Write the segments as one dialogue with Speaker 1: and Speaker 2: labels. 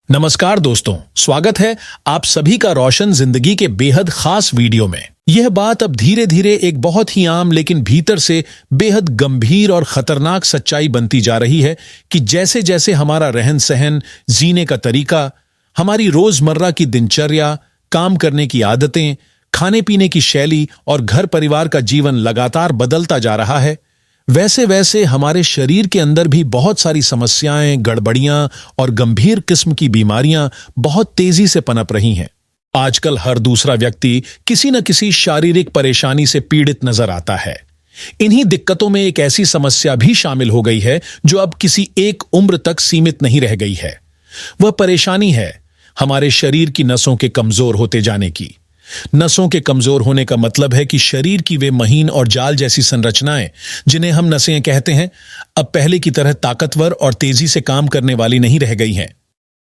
Speaker 1: नमस्कार दोस्तों, स्वागत है आप सभी का रोशन जिंदगी के बेहद खास वीडियो में। यह बात अब धीरे धीरे एक बहुत ही आम लेकिन भीतर से बेहद गंभीर और खतरनाक सच्चाई बनती जा रही है कि जैसे जैसे हमारा रहन सहन, जीने का तरीका, हमारी रोजमर्रा की दिनचर्या, काम करने की आदतें, खाने पीने की शैली और घर परिवार का जीवन लगातार बदलता जा रहा है, वैसे वैसे हमारे शरीर के अंदर भी बहुत सारी समस्याएं, गड़बड़ियां और गंभीर किस्म की बीमारियां बहुत तेजी से पनप रही हैं। आजकल हर दूसरा व्यक्ति किसी न किसी शारीरिक परेशानी से पीड़ित नजर आता है। इन्हीं दिक्कतों में एक ऐसी समस्या भी शामिल हो गई है जो अब किसी एक उम्र तक सीमित नहीं रह गई है। वह परेशानी है हमारे शरीर की नसों के कमजोर होते जाने की। नसों के कमजोर होने का मतलब है कि शरीर की वे महीन और जाल जैसी संरचनाएं, जिन्हें हम नसें कहते हैं, अब पहले की तरह ताकतवर और तेजी से काम करने वाली नहीं रह गई हैं।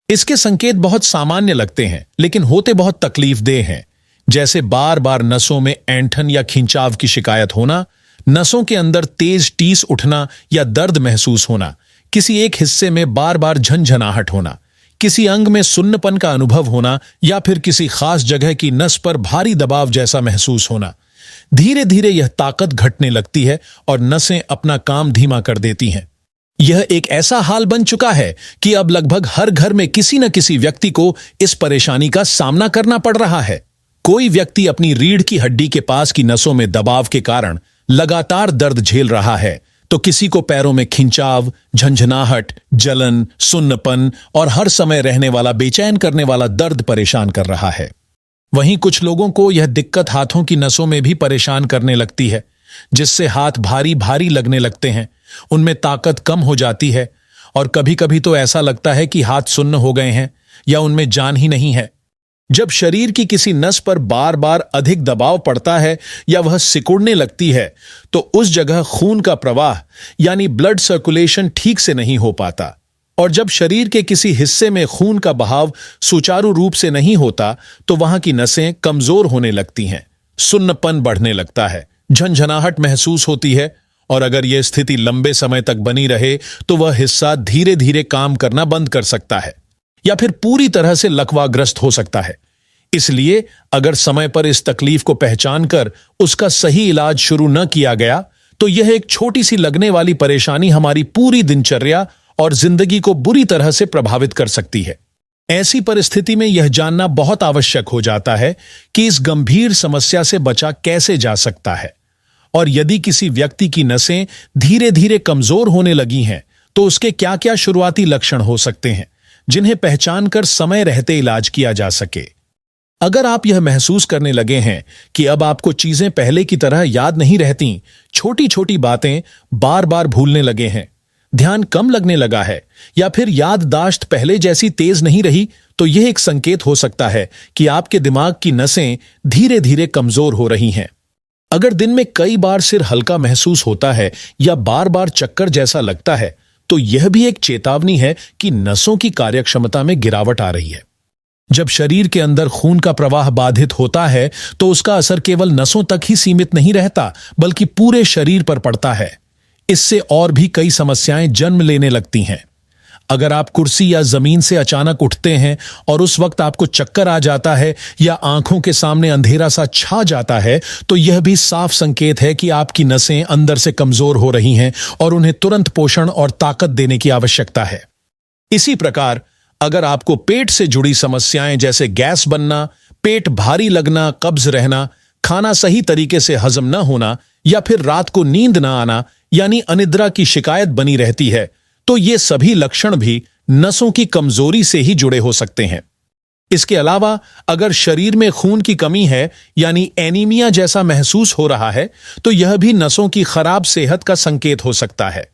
Speaker 1: इसके संकेत बहुत सामान्य लगते हैं लेकिन होते बहुत तकलीफदेह हैं, जैसे बार बार नसों में ऐंठन या खिंचाव की शिकायत होना, नसों के अंदर तेज टीस उठना या दर्द महसूस होना, किसी एक हिस्से में बार बार झनझनाहट होना, किसी अंग में सुन्नपन का अनुभव होना या फिर किसी खास जगह की नस पर भारी दबाव जैसा महसूस होना। धीरे धीरे यह ताकत घटने लगती है और नसें अपना काम धीमा कर देती हैं। यह एक ऐसा हाल बन चुका है कि अब लगभग हर घर में किसी न किसी व्यक्ति को इस परेशानी का सामना करना पड़ रहा है। कोई व्यक्ति अपनी रीढ़ की हड्डी के पास की नसों में दबाव के कारण लगातार दर्द झेल रहा है, तो किसी को पैरों में खिंचाव, झंझनाहट, जलन, सुन्नपन और हर समय रहने वाला बेचैन करने वाला दर्द परेशान कर रहा है। वहीं कुछ लोगों को यह दिक्कत हाथों की नसों में भी परेशान करने लगती है, जिससे हाथ भारी भारी लगने लगते हैं, उनमें ताकत कम हो जाती है और कभी कभी तो ऐसा लगता है कि हाथ सुन्न हो गए हैं या उनमें जान ही नहीं है। जब शरीर की किसी नस पर बार बार अधिक दबाव पड़ता है या वह सिकुड़ने लगती है, तो उस जगह खून का प्रवाह यानी ब्लड सर्कुलेशन ठीक से नहीं हो पाता, और जब शरीर के किसी हिस्से में खून का बहाव सुचारू रूप से नहीं होता तो वहां की नसें कमजोर होने लगती हैं, सुन्नपन बढ़ने लगता है, झंझनाहट महसूस होती है, और अगर यह स्थिति लंबे समय तक बनी रहे तो वह हिस्सा धीरे धीरे काम करना बंद कर सकता है या फिर पूरी तरह से लकवाग्रस्त हो सकता है। इसलिए अगर समय पर इस तकलीफ को पहचान कर उसका सही इलाज शुरू न किया गया तो यह एक छोटी सी लगने वाली परेशानी हमारी पूरी दिनचर्या और जिंदगी को बुरी तरह से प्रभावित कर सकती है। ऐसी परिस्थिति में यह जानना बहुत आवश्यक हो जाता है कि इस गंभीर समस्या से बचा कैसे जा सकता है, और यदि किसी व्यक्ति की नसें धीरे धीरे कमजोर होने लगी हैं तो उसके क्या क्या शुरुआती लक्षण हो सकते हैं जिन्हें पहचान कर समय रहते इलाज किया जा सके। अगर आप यह महसूस करने लगे हैं कि अब आपको चीजें पहले की तरह याद नहीं रहती, छोटी छोटी बातें बार बार भूलने लगे हैं, ध्यान कम लगने लगा है या फिर याददाश्त पहले जैसी तेज नहीं रही, तो यह एक संकेत हो सकता है कि आपके दिमाग की नसें धीरे धीरे कमजोर हो रही हैं। अगर दिन में कई बार सिर हल्का महसूस होता है या बार बार चक्कर जैसा लगता है, तो यह भी एक चेतावनी है कि नसों की कार्यक्षमता में गिरावट आ रही है। जब शरीर के अंदर खून का प्रवाह बाधित होता है तो उसका असर केवल नसों तक ही सीमित नहीं रहता बल्कि पूरे शरीर पर पड़ता है। इससे और भी कई समस्याएं जन्म लेने लगती हैं। अगर आप कुर्सी या जमीन से अचानक उठते हैं और उस वक्त आपको चक्कर आ जाता है या आंखों के सामने अंधेरा सा छा जाता है, तो यह भी साफ संकेत है कि आपकी नसें अंदर से कमजोर हो रही हैं और उन्हें तुरंत पोषण और ताकत देने की आवश्यकता है। इसी प्रकार अगर आपको पेट से जुड़ी समस्याएं जैसे गैस बनना, पेट भारी लगना, कब्ज रहना, खाना सही तरीके से हजम न होना या फिर रात को नींद न आना यानी अनिद्रा की शिकायत बनी रहती है, तो ये सभी लक्षण भी नसों की कमजोरी से ही जुड़े हो सकते हैं। इसके अलावा अगर शरीर में खून की कमी है यानी एनीमिया जैसा महसूस हो रहा है, तो यह भी नसों की खराब सेहत का संकेत हो सकता है।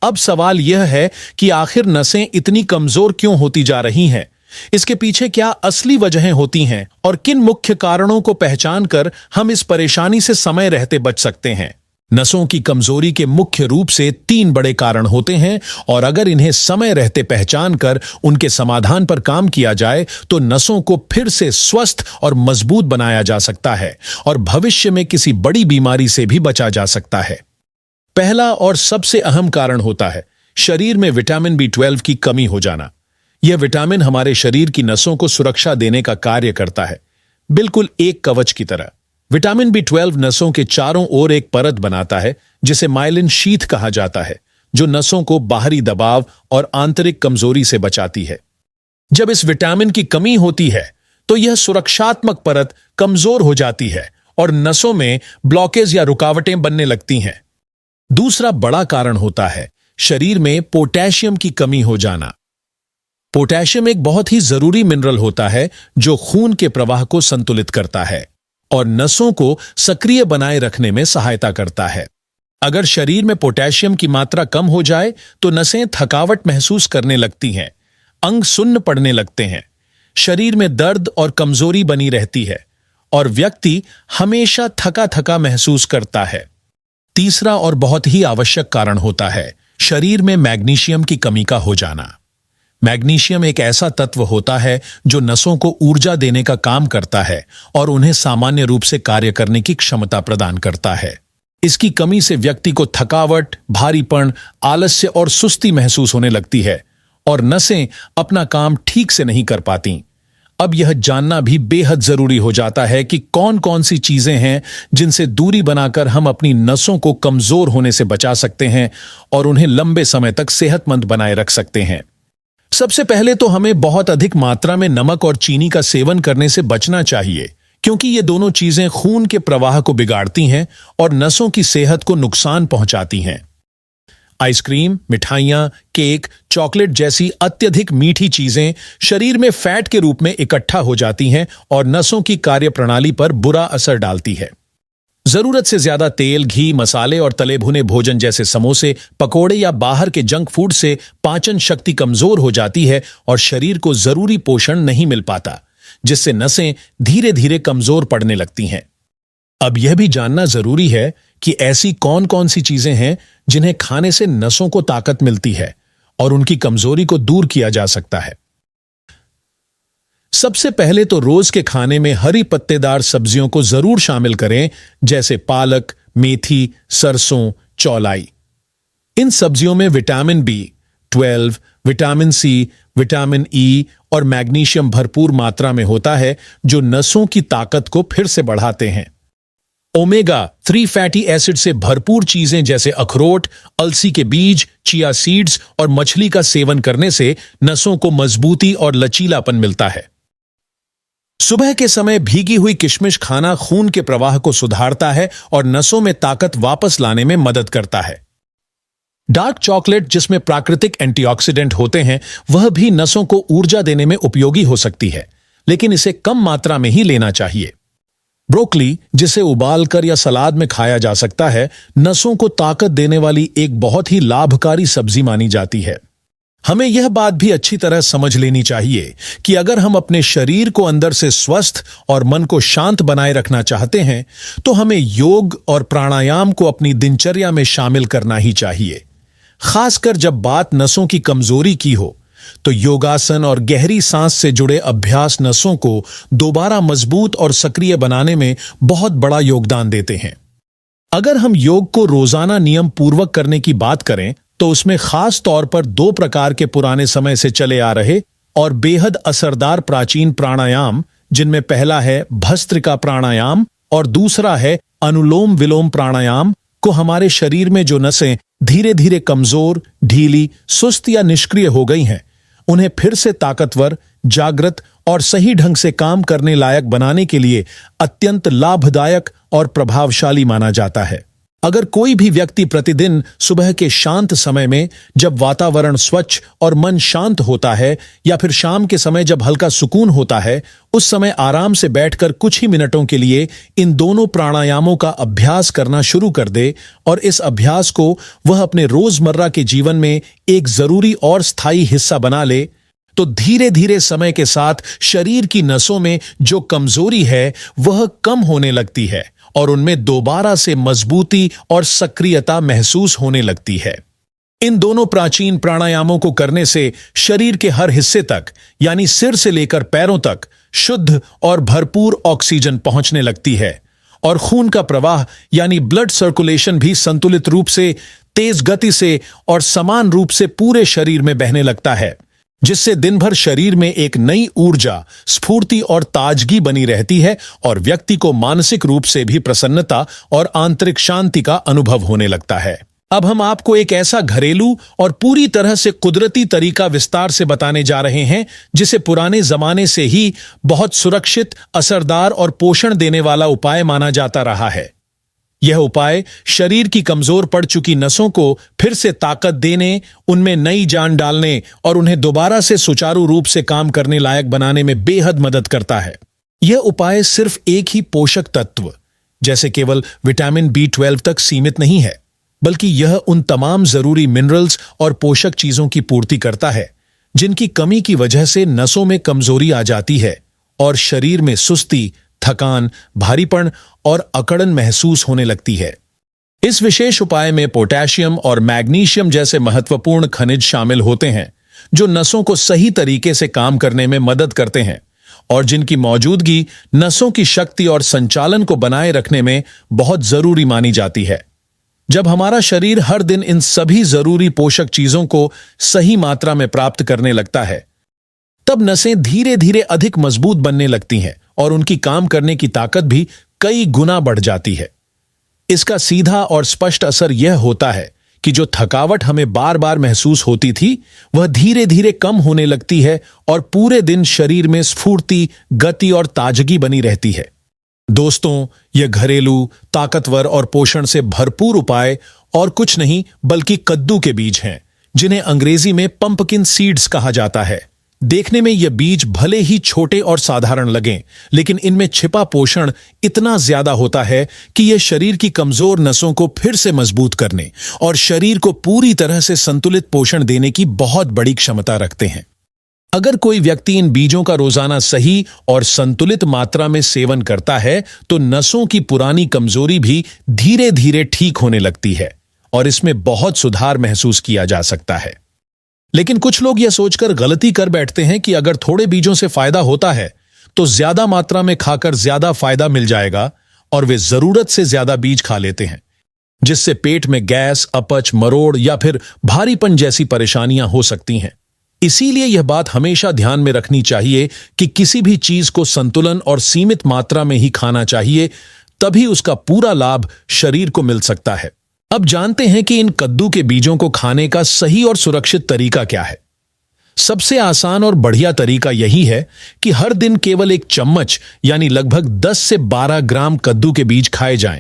Speaker 1: अब सवाल यह है कि आखिर नसें इतनी कमजोर क्यों होती जा रही हैं? इसके पीछे क्या असली वजहें होती हैं और किन मुख्य कारणों को पहचान कर हम इस परेशानी से समय रहते बच सकते हैं? नसों की कमजोरी के मुख्य रूप से 3 बड़े कारण होते हैं, और अगर इन्हें समय रहते पहचान कर उनके समाधान पर काम किया जाए तो नसों को फिर से स्वस्थ और मजबूत बनाया जा सकता है और भविष्य में किसी बड़ी बीमारी से भी बचा जा सकता है। पहला और सबसे अहम कारण होता है शरीर में विटामिन B12 की कमी हो जाना। यह विटामिन हमारे शरीर की नसों को सुरक्षा देने का कार्य करता है, बिल्कुल एक कवच की तरह। विटामिन B12 नसों के चारों ओर एक परत बनाता है जिसे माइलिन शीथ कहा जाता है, जो नसों को बाहरी दबाव और आंतरिक कमजोरी से बचाती है। जब इस विटामिन की कमी होती है तो यह सुरक्षात्मक परत कमजोर हो जाती है और नसों में ब्लॉकेज या रुकावटें बनने लगती हैं। दूसरा बड़ा कारण होता है शरीर में पोटेशियम की कमी हो जाना। पोटेशियम एक बहुत ही जरूरी मिनरल होता है जो खून के प्रवाह को संतुलित करता है और नसों को सक्रिय बनाए रखने में सहायता करता है। अगर शरीर में पोटेशियम की मात्रा कम हो जाए तो नसें थकावट महसूस करने लगती हैं, अंग सुन्न पड़ने लगते हैं, शरीर में दर्द और कमजोरी बनी रहती है और व्यक्ति हमेशा थका थका महसूस करता है। तीसरा और बहुत ही आवश्यक कारण होता है शरीर में मैग्नीशियम की कमी का हो जाना। मैग्नीशियम एक ऐसा तत्व होता है जो नसों को ऊर्जा देने का काम करता है और उन्हें सामान्य रूप से कार्य करने की क्षमता प्रदान करता है। इसकी कमी से व्यक्ति को थकावट, भारीपन, आलस्य और सुस्ती महसूस होने लगती है और नसें अपना काम ठीक से नहीं कर पाती। अब यह जानना भी बेहद जरूरी हो जाता है कि कौन कौन सी चीजें हैं जिनसे दूरी बनाकर हम अपनी नसों को कमजोर होने से बचा सकते हैं और उन्हें लंबे समय तक सेहतमंद बनाए रख सकते हैं। सबसे पहले तो हमें बहुत अधिक मात्रा में नमक और चीनी का सेवन करने से बचना चाहिए, क्योंकि ये दोनों चीजें खून के प्रवाह को बिगाड़ती हैं और नसों की सेहत को नुकसान पहुंचाती हैं। आइसक्रीम, मिठाइयां, केक, चॉकलेट जैसी अत्यधिक मीठी चीजें शरीर में फैट के रूप में इकट्ठा हो जाती हैं और नसों की कार्यप्रणाली पर बुरा असर डालती है। जरूरत से ज्यादा तेल, घी, मसाले और तले भुने भोजन जैसे समोसे, पकोड़े या बाहर के जंक फूड से पाचन शक्ति कमजोर हो जाती है और शरीर को जरूरी पोषण नहीं मिल पाता, जिससे नसें धीरे धीरे कमजोर पड़ने लगती हैं। अब यह भी जानना जरूरी है कि ऐसी कौन कौन सी चीजें हैं जिन्हें खाने से नसों को ताकत मिलती है और उनकी कमजोरी को दूर किया जा सकता है। सबसे पहले तो रोज के खाने में हरी पत्तेदार सब्जियों को जरूर शामिल करें, जैसे पालक, मेथी, सरसों, चौलाई। इन सब्जियों में vitamin B12, vitamin C, vitamin E और मैग्नीशियम भरपूर मात्रा में होता है, जो नसों की ताकत को फिर से बढ़ाते हैं। ओमेगा 3 फैटी एसिड से भरपूर चीजें जैसे अखरोट, अलसी के बीज, चिया सीड्स और मछली का सेवन करने से नसों को मजबूती और लचीलापन मिलता है। सुबह के समय भीगी हुई किशमिश खाना खून के प्रवाह को सुधारता है और नसों में ताकत वापस लाने में मदद करता है। डार्क चॉकलेट, जिसमें प्राकृतिक एंटीऑक्सीडेंट होते हैं, वह भी नसों को ऊर्जा देने में उपयोगी हो सकती है, लेकिन इसे कम मात्रा में ही लेना चाहिए। ब्रोकली, जिसे उबालकर या सलाद में खाया जा सकता है, नसों को ताकत देने वाली एक बहुत ही लाभकारी सब्जी मानी जाती है। हमें यह बात भी अच्छी तरह समझ लेनी चाहिए कि अगर हम अपने शरीर को अंदर से स्वस्थ और मन को शांत बनाए रखना चाहते हैं, तो हमें योग और प्राणायाम को अपनी दिनचर्या में शामिल करना ही चाहिए। खासकर जब बात नसों की कमजोरी की हो, तो योगासन और गहरी सांस से जुड़े अभ्यास नसों को दोबारा मजबूत और सक्रिय बनाने में बहुत बड़ा योगदान देते हैं। अगर हम योग को रोजाना नियम पूर्वक करने की बात करें, तो उसमें खास तौर पर 2 प्रकार के पुराने समय से चले आ रहे और बेहद असरदार प्राचीन प्राणायाम, जिनमें पहला है भस्त्रिका प्राणायाम और दूसरा है अनुलोम विलोम प्राणायाम, को हमारे शरीर में जो नसें धीरे धीरे कमजोर, ढीली, सुस्त या निष्क्रिय हो गई हैं, उन्हें फिर से ताकतवर, जागृत और सही ढंग से काम करने लायक बनाने के लिए अत्यंत लाभदायक और प्रभावशाली माना जाता है। अगर कोई भी व्यक्ति प्रतिदिन सुबह के शांत समय में, जब वातावरण स्वच्छ और मन शांत होता है, या फिर शाम के समय जब हल्का सुकून होता है, उस समय आराम से बैठकर कुछ ही मिनटों के लिए इन दोनों प्राणायामों का अभ्यास करना शुरू कर दे और इस अभ्यास को वह अपने रोजमर्रा के जीवन में एक जरूरी और स्थायी हिस्सा बना ले, तो धीरे धीरे समय के साथ शरीर की नसों में जो कमजोरी है वह कम होने लगती है और उनमें दोबारा से मजबूती और सक्रियता महसूस होने लगती है। इन दोनों प्राचीन प्राणायामों को करने से शरीर के हर हिस्से तक, यानी सिर से लेकर पैरों तक, शुद्ध और भरपूर ऑक्सीजन पहुंचने लगती है और खून का प्रवाह यानी ब्लड सर्कुलेशन भी संतुलित रूप से, तेज गति से और समान रूप से पूरे शरीर में बहने लगता है, जिससे दिन भर शरीर में एक नई ऊर्जा, स्फूर्ति और ताजगी बनी रहती है और व्यक्ति को मानसिक रूप से भी प्रसन्नता और आंतरिक शांति का अनुभव होने लगता है। अब हम आपको एक ऐसा घरेलू और पूरी तरह से कुदरती तरीका विस्तार से बताने जा रहे हैं जिसे पुराने जमाने से ही बहुत सुरक्षित, असरदार और पोषण देने वाला उपाय माना जाता रहा है। यह उपाय शरीर की कमजोर पड़ चुकी नसों को फिर से ताकत देने, उनमें नई जान डालने और उन्हें दोबारा से सुचारू रूप से काम करने लायक बनाने में बेहद मदद करता है। यह उपाय सिर्फ एक ही पोषक तत्व जैसे केवल विटामिन B12 तक सीमित नहीं है, बल्कि यह उन तमाम जरूरी मिनरल्स और पोषक चीजों की पूर्ति करता है जिनकी कमी की वजह से नसों में कमजोरी आ जाती है और शरीर में सुस्ती, थकान, भारीपन और अकड़न महसूस होने लगती है। इस विशेष उपाय में पोटेशियम और मैग्नीशियम जैसे महत्वपूर्ण खनिज शामिल होते हैं जो नसों को सही तरीके से काम करने में मदद करते हैं और जिनकी मौजूदगी नसों की शक्ति और संचालन को बनाए रखने में बहुत जरूरी मानी जाती है। जब हमारा शरीर हर दिन इन सभी जरूरी पोषक चीजों को सही मात्रा में प्राप्त करने लगता है, तब नसें धीरे धीरे अधिक मजबूत बनने लगती हैं और उनकी काम करने की ताकत भी कई गुना बढ़ जाती है। इसका सीधा और स्पष्ट असर यह होता है कि जो थकावट हमें बार बार महसूस होती थी, वह धीरे धीरे कम होने लगती है और पूरे दिन शरीर में स्फूर्ति, गति और ताजगी बनी रहती है। दोस्तों, यह घरेलू, ताकतवर और पोषण से भरपूर उपाय और कुछ नहीं बल्कि कद्दू के बीज हैं, जिन्हें अंग्रेजी में पंपकिन सीड्स कहा जाता है। देखने में ये बीज भले ही छोटे और साधारण लगें, लेकिन इनमें छिपा पोषण इतना ज्यादा होता है कि ये शरीर की कमजोर नसों को फिर से मजबूत करने और शरीर को पूरी तरह से संतुलित पोषण देने की बहुत बड़ी क्षमता रखते हैं। अगर कोई व्यक्ति इन बीजों का रोजाना सही और संतुलित मात्रा में सेवन करता है, तो नसों की पुरानी कमजोरी भी धीरे धीरे ठीक होने लगती है और इसमें बहुत सुधार महसूस किया जा सकता है। लेकिन कुछ लोग यह सोचकर गलती कर बैठते हैं कि अगर थोड़े बीजों से फायदा होता है तो ज्यादा मात्रा में खाकर ज्यादा फायदा मिल जाएगा, और वे जरूरत से ज्यादा बीज खा लेते हैं, जिससे पेट में गैस, अपच, मरोड़ या फिर भारीपन जैसी परेशानियां हो सकती हैं। इसीलिए यह बात हमेशा ध्यान में रखनी चाहिए कि किसी भी चीज को संतुलन और सीमित मात्रा में ही खाना चाहिए, तभी उसका पूरा लाभ शरीर को मिल सकता है। अब जानते हैं कि इन कद्दू के बीजों को खाने का सही और सुरक्षित तरीका क्या है। सबसे आसान और बढ़िया तरीका यही है कि हर दिन केवल एक चम्मच यानी लगभग 10 से 12 ग्राम कद्दू के बीज खाए जाएं।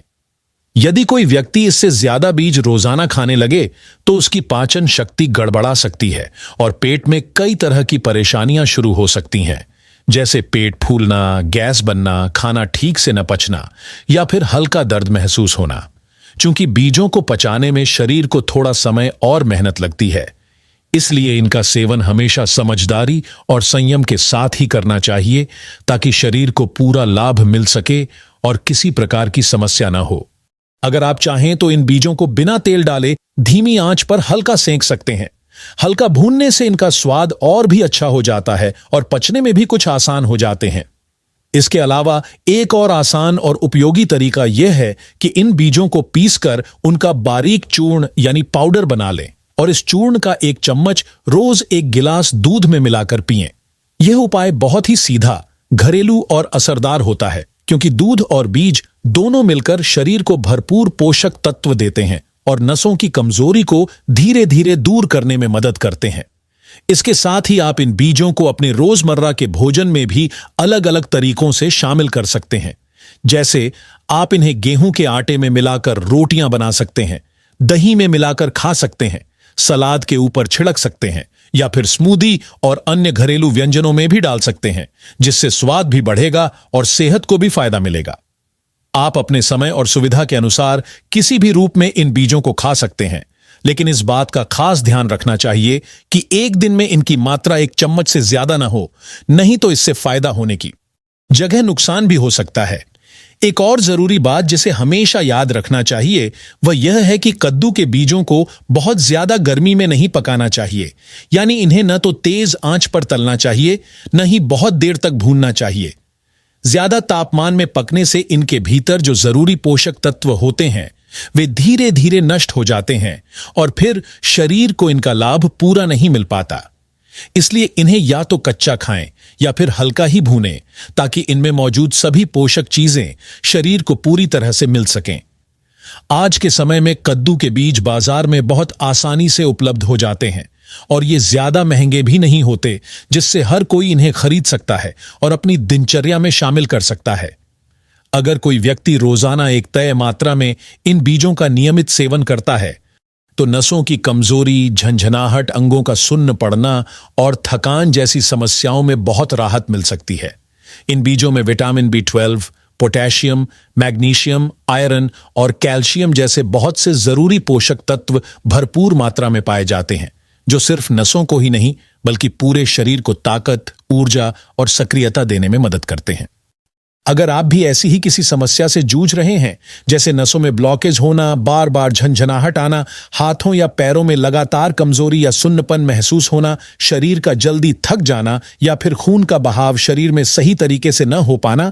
Speaker 1: यदि कोई व्यक्ति इससे ज्यादा बीज रोजाना खाने लगे तो उसकी पाचन शक्ति गड़बड़ा सकती है और पेट में कई तरह की परेशानियां शुरू हो सकती हैं, जैसे पेट फूलना, गैस बनना, खाना ठीक से न पचना या फिर हल्का दर्द महसूस होना। चूंकि बीजों को पचाने में शरीर को थोड़ा समय और मेहनत लगती है, इसलिए इनका सेवन हमेशा समझदारी और संयम के साथ ही करना चाहिए ताकि शरीर को पूरा लाभ मिल सके और किसी प्रकार की समस्या न हो। अगर आप चाहें तो इन बीजों को बिना तेल डाले धीमी आंच पर हल्का सेंक सकते हैं। हल्का भूनने से इनका स्वाद और भी अच्छा हो जाता है और पचने में भी कुछ आसान हो जाते हैं। इसके अलावा एक और आसान और उपयोगी तरीका यह है कि इन बीजों को पीसकर उनका बारीक चूर्ण यानी पाउडर बना लें और इस चूर्ण का एक चम्मच रोज एक गिलास दूध में मिलाकर पिएं। यह उपाय बहुत ही सीधा, घरेलू और असरदार होता है, क्योंकि दूध और बीज दोनों मिलकर शरीर को भरपूर पोषक तत्व देते हैं और नसों की कमजोरी को धीरे धीरे दूर करने में मदद करते हैं। इसके साथ ही आप इन बीजों को अपने रोजमर्रा के भोजन में भी अलग अलग तरीकों से शामिल कर सकते हैं। जैसे आप इन्हें गेहूं के आटे में मिलाकर रोटियां बना सकते हैं, दही में मिलाकर खा सकते हैं, सलाद के ऊपर छिड़क सकते हैं या फिर स्मूदी और अन्य घरेलू व्यंजनों में भी डाल सकते हैं, जिससे स्वाद भी बढ़ेगा और सेहत को भी फायदा मिलेगा। आप अपने समय और सुविधा के अनुसार किसी भी रूप में इन बीजों को खा सकते हैं, लेकिन इस बात का खास ध्यान रखना चाहिए कि एक दिन में इनकी मात्रा एक चम्मच से ज्यादा ना हो, नहीं तो इससे फायदा होने की जगह नुकसान भी हो सकता है। एक और जरूरी बात जिसे हमेशा याद रखना चाहिए वह यह है कि कद्दू के बीजों को बहुत ज्यादा गर्मी में नहीं पकाना चाहिए, यानी इन्हें न तो तेज आंच पर तलना चाहिए, न ही बहुत देर तक भूनना चाहिए। ज्यादा तापमान में पकने से इनके भीतर जो जरूरी पोषक तत्व होते हैं वे धीरे धीरे नष्ट हो जाते हैं और फिर शरीर को इनका लाभ पूरा नहीं मिल पाता। इसलिए इन्हें या तो कच्चा खाएं या फिर हल्का ही भूनें, ताकि इनमें मौजूद सभी पोषक चीजें शरीर को पूरी तरह से मिल सकें। आज के समय में कद्दू के बीज बाजार में बहुत आसानी से उपलब्ध हो जाते हैं और ये ज्यादा महंगे भी नहीं होते, जिससे हर कोई इन्हें खरीद सकता है और अपनी दिनचर्या में शामिल कर सकता है। अगर कोई व्यक्ति रोजाना एक तय मात्रा में इन बीजों का नियमित सेवन करता है तो नसों की कमजोरी, झंझनाहट, अंगों का सुन्न पड़ना और थकान जैसी समस्याओं में बहुत राहत मिल सकती है। इन बीजों में vitamin B12, potassium, magnesium, iron और कैल्शियम जैसे बहुत से जरूरी पोषक तत्व भरपूर मात्रा में पाए जाते हैं, जो सिर्फ नसों को ही नहीं बल्कि पूरे शरीर को ताकत, ऊर्जा और सक्रियता देने में मदद करते हैं। अगर आप भी ऐसी ही किसी समस्या से जूझ रहे हैं, जैसे नसों में ब्लॉकेज होना, बार बार झंझनाहट आना, हाथों या पैरों में लगातार कमजोरी या सुन्नपन महसूस होना, शरीर का जल्दी थक जाना या फिर खून का बहाव शरीर में सही तरीके से न हो पाना,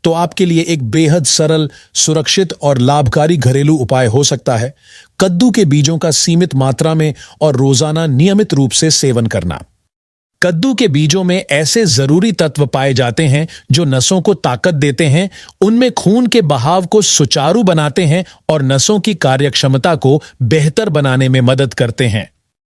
Speaker 1: तो आपके लिए एक बेहद सरल, सुरक्षित और लाभकारी घरेलू उपाय हो सकता है कद्दू के बीजों का सीमित मात्रा में और रोजाना नियमित रूप से सेवन करना। कद्दू के बीजों में ऐसे जरूरी तत्व पाए जाते हैं जो नसों को ताकत देते हैं, उनमें खून के बहाव को सुचारू बनाते हैं और नसों की कार्यक्षमता को बेहतर बनाने में मदद करते हैं।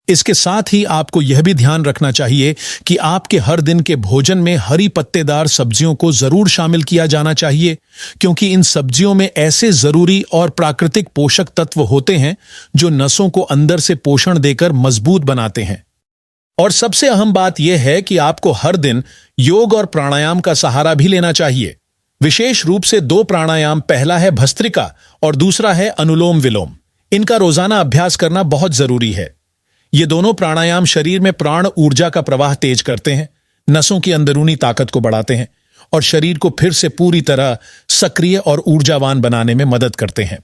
Speaker 1: इसके साथ ही आपको यह भी ध्यान रखना चाहिए कि आपके हर दिन के भोजन में हरी पत्तेदार सब्जियों को जरूर शामिल किया जाना चाहिए, क्योंकि इन सब्जियों में ऐसे जरूरी और प्राकृतिक पोषक तत्व होते हैं जो नसों को अंदर से पोषण देकर मजबूत बनाते हैं। और सबसे अहम बात यह है कि आपको हर दिन योग और प्राणायाम का सहारा भी लेना चाहिए। विशेष रूप से 2 प्राणायाम, पहला है भस्त्रिका और दूसरा है अनुलोम विलोम। इनका रोजाना अभ्यास करना बहुत जरूरी है। ये दोनों प्राणायाम शरीर में प्राण ऊर्जा का प्रवाह तेज करते हैं, नसों की अंदरूनी ताकत को बढ़ाते हैं और शरीर को फिर से पूरी तरह सक्रिय और ऊर्जावान बनाने में मदद करते हैं।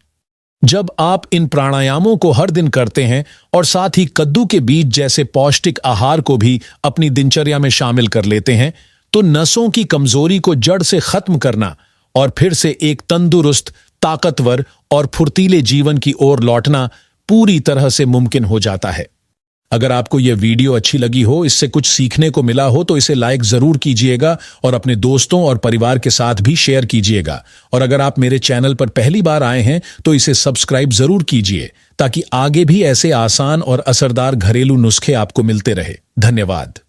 Speaker 1: जब आप इन प्राणायामों को हर दिन करते हैं और साथ ही कद्दू के बीज जैसे पौष्टिक आहार को भी अपनी दिनचर्या में शामिल कर लेते हैं, तो नसों की कमजोरी को जड़ से खत्म करना और फिर से एक तंदुरुस्त, ताकतवर और फुर्तीले जीवन की ओर लौटना पूरी तरह से मुमकिन हो जाता है। अगर आपको यह वीडियो अच्छी लगी हो, इससे कुछ सीखने को मिला हो, तो इसे लाइक जरूर कीजिएगा और अपने दोस्तों और परिवार के साथ भी शेयर कीजिएगा। और अगर आप मेरे चैनल पर पहली बार आए हैं तो इसे सब्सक्राइब जरूर कीजिए, ताकि आगे भी ऐसे आसान और असरदार घरेलू नुस्खे आपको मिलते रहे। धन्यवाद।